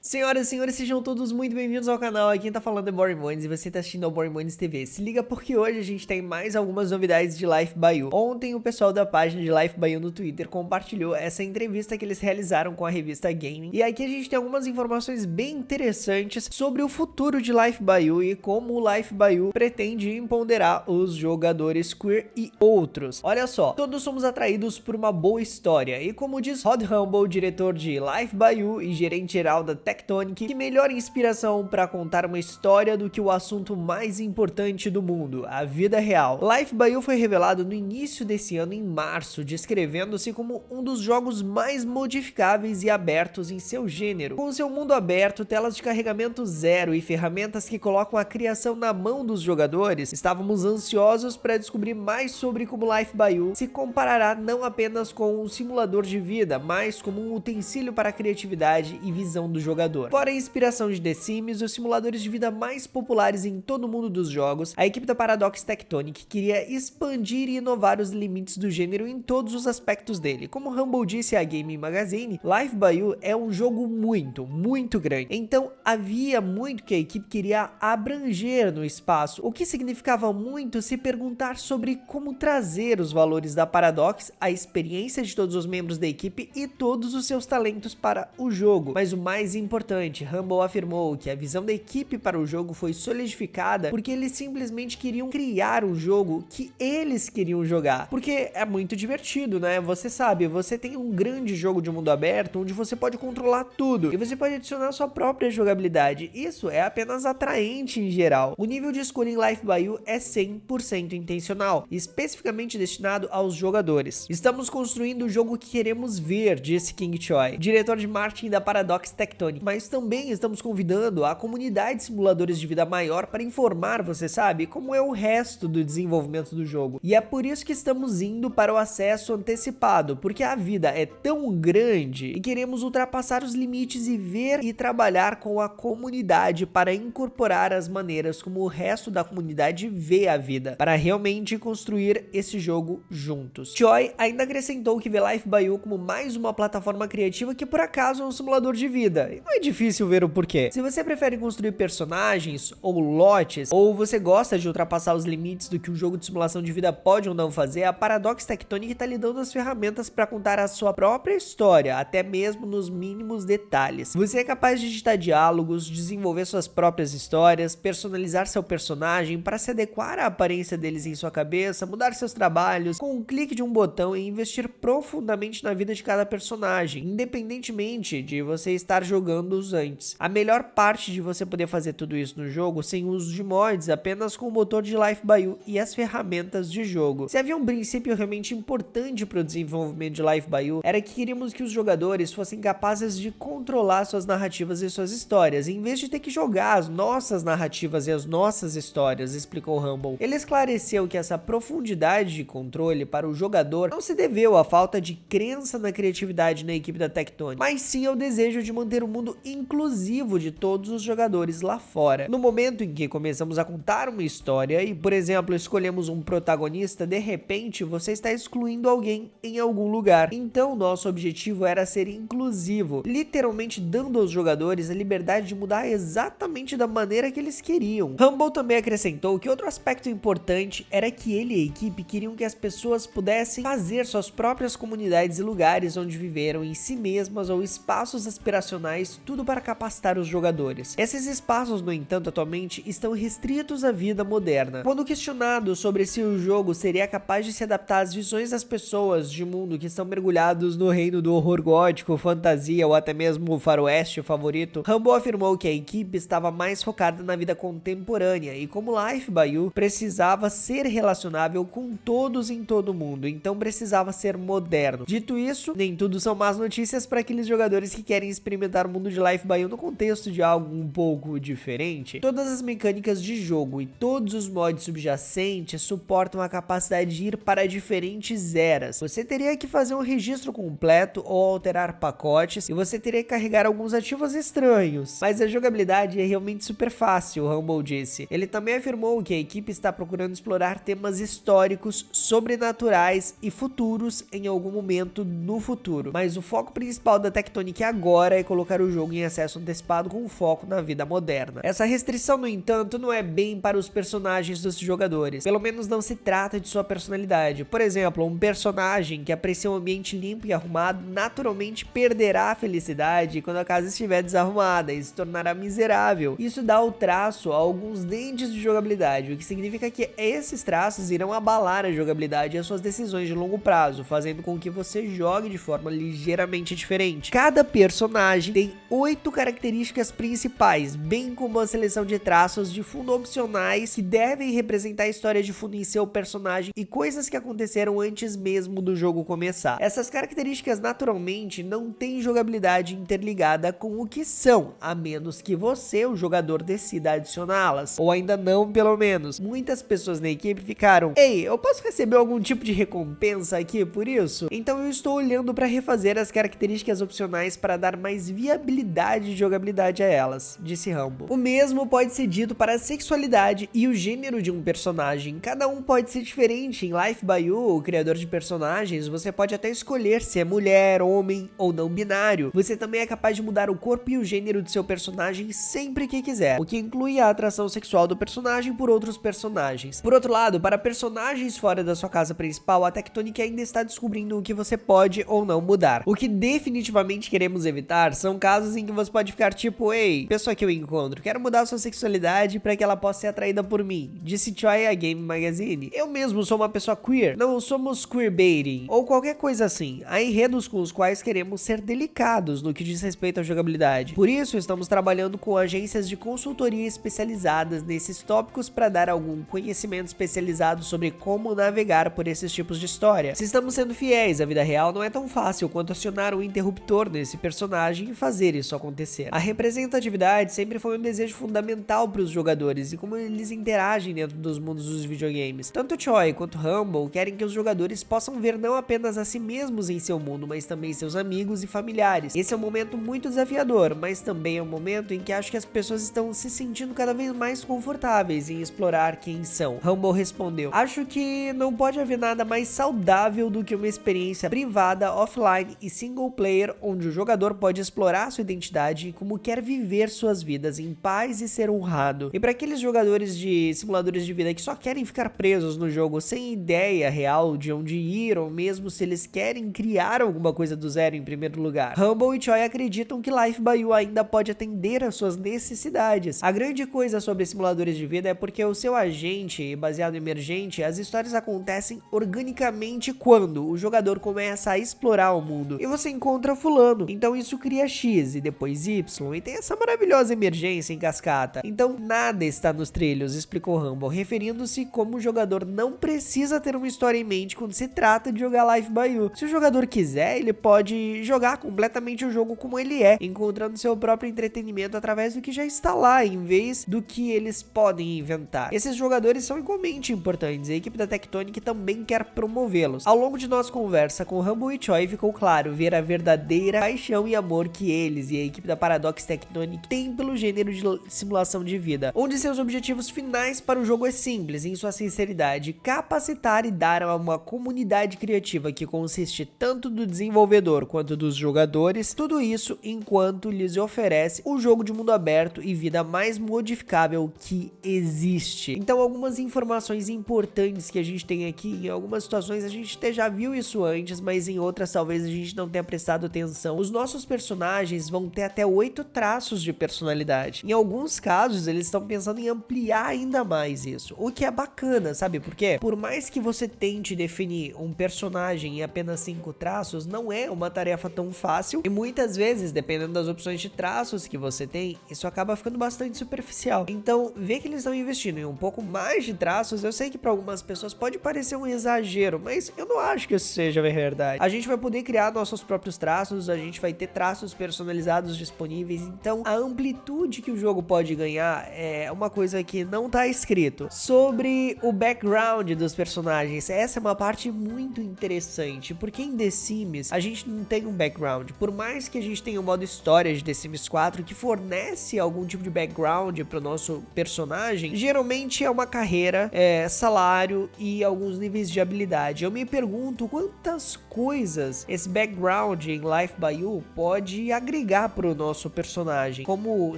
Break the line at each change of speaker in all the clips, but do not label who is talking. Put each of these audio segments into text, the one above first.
Senhoras e senhores, sejam todos muito bem-vindos ao canal. Aqui quem tá falando é Borimonies e você tá assistindo ao Borimonies TV. Se liga porque hoje a gente tem mais algumas novidades de Life by You. Ontem o pessoal da página de Life by You no Twitter compartilhou essa entrevista que eles realizaram com a revista Gaming. E aqui a gente tem algumas informações bem interessantes sobre o futuro de Life by You e como o Life by You pretende empoderar os jogadores queer e outros. Olha só, todos somos atraídos por uma boa história e como diz Rod Humble, diretor de Life by You e gerente geral da Tectonic, que melhor inspiração para contar uma história do que o assunto mais importante do mundo, a vida real. Life by You foi revelado no início desse ano, em março, descrevendo-se como um dos jogos mais modificáveis e abertos em seu gênero. Com seu mundo aberto, telas de carregamento zero e ferramentas que colocam a criação na mão dos jogadores, estávamos ansiosos para descobrir mais sobre como Life by You se comparará não apenas com um simulador de vida, mas como um utensílio para a criatividade e visão do jogador. Fora a inspiração de The Sims, os simuladores de vida mais populares em todo o mundo dos jogos, a equipe da Paradox Tectonic queria expandir e inovar os limites do gênero em todos os aspectos dele. Como Humble disse à Gaming Magazine, Life by You é um jogo muito grande. Então havia muito que a equipe queria abranger no espaço, o que significava muito se perguntar sobre como trazer os valores da Paradox, a experiência de todos os membros da equipe e todos os seus talentos para o jogo. Mas o mais importante, Humble afirmou que a visão da equipe para o jogo foi solidificada porque eles simplesmente queriam criar um jogo que eles queriam jogar. Porque é muito divertido, né? Você sabe, você tem um grande jogo de mundo aberto onde você pode controlar tudo e você pode adicionar sua própria jogabilidade. Isso é apenas atraente em geral. O nível de escolha em Life by You é 100% intencional, especificamente destinado aos jogadores. Estamos construindo o jogo que queremos ver, disse King Choi, diretor de marketing da Paradox Tectonic, mas também estamos convidando a comunidade de simuladores de vida maior para informar, você sabe, como é o resto do desenvolvimento do jogo. E é por isso que estamos indo para o acesso antecipado, porque a vida é tão grande e queremos ultrapassar os limites e ver e trabalhar com a comunidade para incorporar as maneiras como o resto da comunidade vê a vida, para realmente construir esse jogo juntos. Choi ainda acrescentou que vê Life by You como mais uma plataforma criativa que por acaso é um simulador de vida. E não é difícil ver o porquê. Se você prefere construir personagens ou lotes, ou você gosta de ultrapassar os limites do que um jogo de simulação de vida pode ou não fazer, a Paradox Tectonic está lhe dando as ferramentas para contar a sua própria história, até mesmo nos mínimos detalhes. Você é capaz de digitar diálogos, desenvolver suas próprias histórias, personalizar seu personagem para se adequar à aparência deles em sua cabeça, mudar seus trabalhos com um clique de um botão e investir profundamente na vida de cada personagem, independentemente de você estar jogando-os antes. A melhor parte de você poder fazer tudo isso no jogo sem uso de mods, apenas com o motor de Life by You e as ferramentas de jogo. Se havia um princípio realmente importante para o desenvolvimento de Life by You, era que queríamos que os jogadores fossem capazes de controlar suas narrativas e suas histórias, em vez de ter que jogar as nossas narrativas e as nossas histórias, explicou Humble. Ele esclareceu que essa profundidade de controle para o jogador não se deveu à falta de crença na criatividade na equipe da Tectonic, mas sim ao desejo de manter o mundo inclusivo de todos os jogadores lá fora. No momento em que começamos a contar uma história e, por exemplo, escolhemos um protagonista, de repente você está excluindo alguém em algum lugar. Então nosso objetivo era ser inclusivo, literalmente dando aos jogadores a liberdade de mudar exatamente da maneira que eles queriam. Humble também acrescentou que outro aspecto importante era que ele e a equipe queriam que as pessoas pudessem fazer suas próprias comunidades e lugares onde viveram em si mesmas ou espaços aspiracionais, tudo para capacitar os jogadores. Esses espaços, no entanto, atualmente estão restritos à vida moderna. Quando questionado sobre se o jogo seria capaz de se adaptar às visões das pessoas de mundo que estão mergulhados no reino do horror gótico, fantasia ou até mesmo o faroeste favorito, Humble afirmou que a equipe estava mais focada na vida contemporânea e como Life by You precisava ser relacionável com todos em todo mundo, então precisava ser moderno. Dito isso, nem tudo são más notícias para aqueles jogadores que querem experimentar o mundo de Life by You no contexto de algo um pouco diferente. Todas as mecânicas de jogo e todos os mods subjacentes suportam a capacidade de ir para diferentes eras. Você teria que fazer um registro completo ou alterar pacotes e você teria que carregar alguns ativos estranhos, mas a jogabilidade é realmente super fácil, Humble disse. Ele também afirmou que a equipe está procurando explorar temas históricos, sobrenaturais e futuros em algum momento no futuro, mas o foco principal da Tectonic agora é colocar o jogo em acesso antecipado com foco na vida moderna. Essa restrição, no entanto, não é bem para os personagens dos jogadores. Pelo menos não se trata de sua personalidade. Por exemplo, um personagem que aprecia um ambiente limpo e arrumado naturalmente perderá a felicidade quando a casa estiver desarrumada e se tornará miserável. Isso dá o traço a alguns dentes de jogabilidade, o que significa que esses traços irão abalar a jogabilidade e as suas decisões de longo prazo, fazendo com que você jogue de forma ligeiramente diferente. Cada personagem tem 8 características principais, bem como uma seleção de traços de fundo opcionais que devem representar a história de fundo em seu personagem e coisas que aconteceram antes mesmo do jogo começar. Essas características naturalmente não têm jogabilidade interligada com o que são, a menos que você, o jogador, decida adicioná-las, ou ainda não, pelo menos. Muitas pessoas na equipe ficaram: ei, eu posso receber algum tipo de recompensa aqui por isso? Então eu estou olhando para refazer as características opcionais para dar mais viabilidade de jogabilidade a elas, disse Rambo. O mesmo pode ser dito para a sexualidade e o gênero de um personagem. Cada um pode ser diferente. Em Life by You, o criador de personagens, você pode até escolher se é mulher, homem ou não binário. Você também é capaz de mudar o corpo e o gênero de seu personagem sempre que quiser, o que inclui a atração sexual do personagem por outros personagens. Por outro lado, para personagens fora da sua casa principal, a Tectonic ainda está descobrindo o que você pode ou não mudar. O que definitivamente queremos evitar são casos em que você pode ficar tipo: ei, pessoa que eu encontro, quero mudar sua sexualidade para que ela possa ser atraída por mim, disse Choi a Game Magazine. Eu mesmo sou uma pessoa queer, não somos queerbaiting ou qualquer coisa assim. Há enredos com os quais queremos ser delicados no que diz respeito à jogabilidade. Por isso, estamos trabalhando com agências de consultoria especializadas nesses tópicos para dar algum conhecimento especializado sobre como navegar por esses tipos de história. Se estamos sendo fiéis à vida real, não é tão fácil quanto acionar um interruptor nesse personagem e fazer isso acontecer. A representatividade sempre foi um desejo fundamental para os jogadores e como eles interagem dentro dos mundos dos videogames. Tanto Choi quanto Humble querem que os jogadores possam ver não apenas a si mesmos em seu mundo, mas também seus amigos e familiares. Esse é um momento muito desafiador, mas também é um momento em que acho que as pessoas estão se sentindo cada vez mais confortáveis em explorar quem são. Humble respondeu: acho que não pode haver nada mais saudável do que uma experiência privada, offline e single player, onde o jogador pode explorar sua identidade e como quer viver suas vidas em paz e ser honrado. E para aqueles jogadores de simuladores de vida que só querem ficar presos no jogo sem ideia real de onde ir, ou mesmo se eles querem criar alguma coisa do zero em primeiro lugar, Humble e Choi acreditam que Life by You ainda pode atender às suas necessidades. A grande coisa sobre simuladores de vida é porque o seu agente, baseado em emergente, as histórias acontecem organicamente quando o jogador começa a explorar o mundo e você encontra fulano, então isso cria X e depois Y e tem essa maravilhosa emergência em cascata. Então nada está nos trilhos, explicou Humble, referindo-se como o jogador não precisa ter uma história em mente quando se trata de jogar Life by You. Se o jogador quiser, ele pode jogar completamente o jogo como ele é, encontrando seu próprio entretenimento através do que já está lá, em vez do que eles podem inventar. Esses jogadores são igualmente importantes, a equipe da Tectonic também quer promovê-los. Ao longo de nossa conversa com Humble e Choi, ficou claro ver a verdadeira paixão e amor que eles e a equipe da Paradox Tectonic têm pelo gênero de simulação de vida, onde seus objetivos finais para o jogo é simples em sua sinceridade: capacitar e dar a uma comunidade criativa que consiste tanto do desenvolvedor quanto dos jogadores, tudo isso enquanto lhes oferece um jogo de mundo aberto e vida mais modificável que existe. Então, algumas informações importantes que a gente tem aqui, em algumas situações a gente até já viu isso antes, mas em outras talvez a gente não tenha prestado atenção. Os nossos personagens vão ter até 8 traços de personalidade. Em alguns casos, eles estão pensando em ampliar ainda mais isso, o que é bacana, sabe por quê? Por mais que você tente definir um personagem em apenas 5 traços, não é uma tarefa tão fácil e muitas vezes, dependendo das opções de traços que você tem, isso acaba ficando bastante superficial. Então, ver que eles estão investindo em um pouco mais de traços, eu sei que para algumas pessoas pode parecer um exagero, mas eu não acho que isso seja verdade. A gente vai poder criar nossos próprios traços, a gente vai ter traços personalizados disponíveis, então a amplitude que o jogo pode ganhar é uma coisa que não tá escrito. Sobre o background dos personagens, essa é uma parte muito interessante, porque em The Sims a gente não tem um background. Por mais que a gente tenha um modo história de The Sims 4 que fornece algum tipo de background pro nosso personagem, geralmente é uma carreira, salário e alguns níveis de habilidade. Eu me pergunto quantas coisas esse background em Life by You pode agregar agregar pro nosso personagem, como,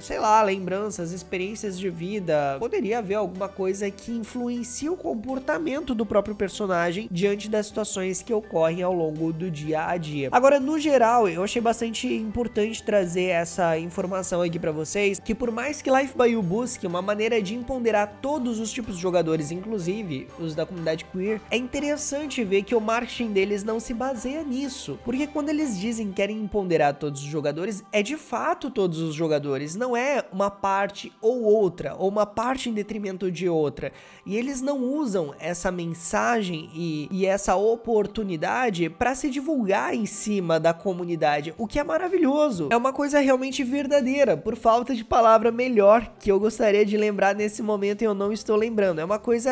sei lá, lembranças, experiências de vida. Poderia haver alguma coisa que influencia o comportamento do próprio personagem diante das situações que ocorrem ao longo do dia a dia. Agora, no geral, eu achei bastante importante trazer essa informação aqui pra vocês, que por mais que Life by You busque uma maneira de empoderar todos os tipos de jogadores, inclusive os da comunidade queer, é interessante ver que o marketing deles não se baseia nisso, porque quando eles dizem que querem empoderar todos os jogadores, é de fato todos os jogadores, não é uma parte ou outra, ou uma parte em detrimento de outra, e eles não usam essa mensagem e essa oportunidade para se divulgar em cima da comunidade, o que é maravilhoso, é uma coisa realmente verdadeira, por falta de palavra melhor que eu gostaria de lembrar nesse momento e eu não estou lembrando, é uma coisa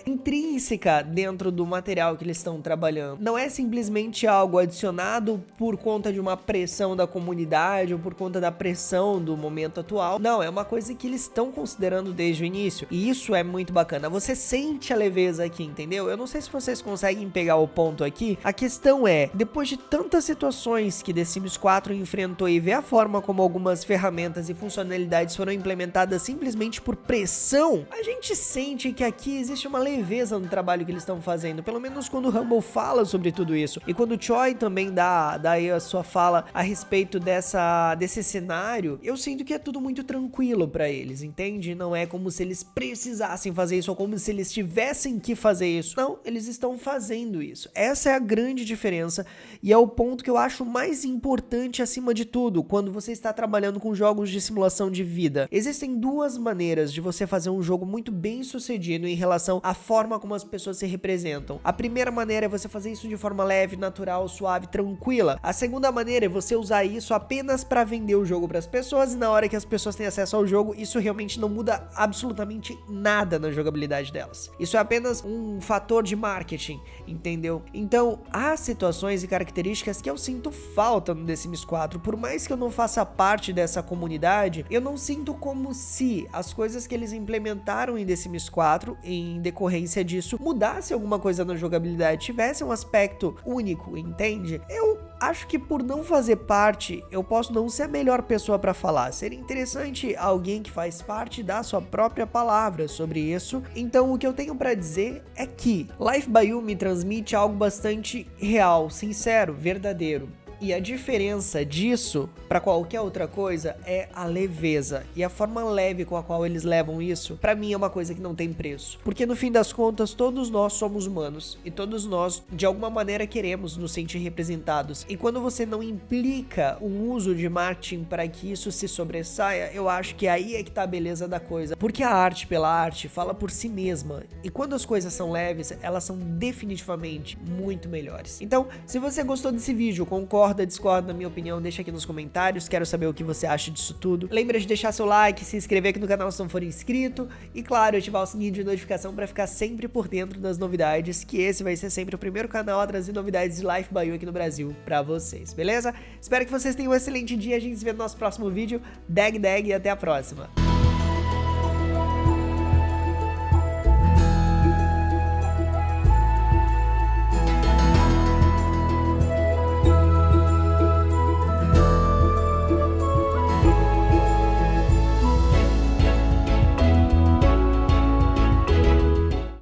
intrínseca dentro do material que eles estão trabalhando, não é simplesmente algo adicionado por conta de uma pressão da comunidade ou por conta da pressão do momento atual, não, é uma coisa que eles estão considerando desde o início, e isso é muito bacana, você sente a leveza aqui, entendeu? Eu não sei se vocês conseguem pegar o ponto aqui, a questão é, depois de tantas situações que The Sims 4 enfrentou e ver a forma como algumas ferramentas e funcionalidades foram implementadas simplesmente por pressão, a gente sente que aqui existe uma leveza no trabalho que eles estão fazendo, pelo menos quando o Rumble fala sobre tudo isso, e quando o Choi também dá aí a sua fala a respeito desse cenário, eu sinto que é tudo muito tranquilo pra eles, entende? Não é como se eles precisassem fazer isso, ou como se eles tivessem que fazer isso, não, eles estão fazendo isso, essa é a grande diferença, e é o ponto que eu acho mais importante acima de tudo, quando você está trabalhando com jogos de simulação de vida. Existem duas maneiras de você fazer um jogo muito bem sucedido em relação à forma como as pessoas se representam. A primeira maneira é você fazer isso de forma leve, natural, suave, tranquila. A segunda maneira é você usar isso apenas para vender o jogo para as pessoas, e na hora que as pessoas têm acesso ao jogo, isso realmente não muda absolutamente nada na jogabilidade delas. Isso é apenas um fator de marketing, entendeu? Então, há situações e características que eu sinto falta no The Sims 4, por mais que eu não faça parte dessa comunidade, eu não sinto como se as coisas que eles implementaram em The Sims 4, em decorrência disso, mudasse alguma coisa na jogabilidade, tivesse um aspecto único, entende? Eu acho que por não fazer parte, eu posso não ser a melhor pessoa para falar. Seria interessante alguém que faz parte dar sua própria palavra sobre isso. Então o que eu tenho para dizer é que Life by You me transmite algo bastante real, sincero, verdadeiro. E a diferença disso para qualquer outra coisa é a leveza. E a forma leve com a qual eles levam isso, para mim é uma coisa que não tem preço. Porque no fim das contas, todos nós somos humanos. E todos nós, de alguma maneira, queremos nos sentir representados. E quando você não implica um uso de marketing para que isso se sobressaia, eu acho que aí é que tá a beleza da coisa. Porque a arte pela arte fala por si mesma. E quando as coisas são leves, elas são definitivamente muito melhores. Então, se você gostou desse vídeo, concorda, discorda, na minha opinião, deixa aqui nos comentários, quero saber o que você acha disso tudo. Lembra de deixar seu like, se inscrever aqui no canal se não for inscrito e, claro, ativar o sininho de notificação para ficar sempre por dentro das novidades, que esse vai ser sempre o primeiro canal a trazer novidades de Life by You aqui no Brasil pra vocês, beleza? Espero que vocês tenham um excelente dia, a gente se vê no nosso próximo vídeo. Dag e até a próxima!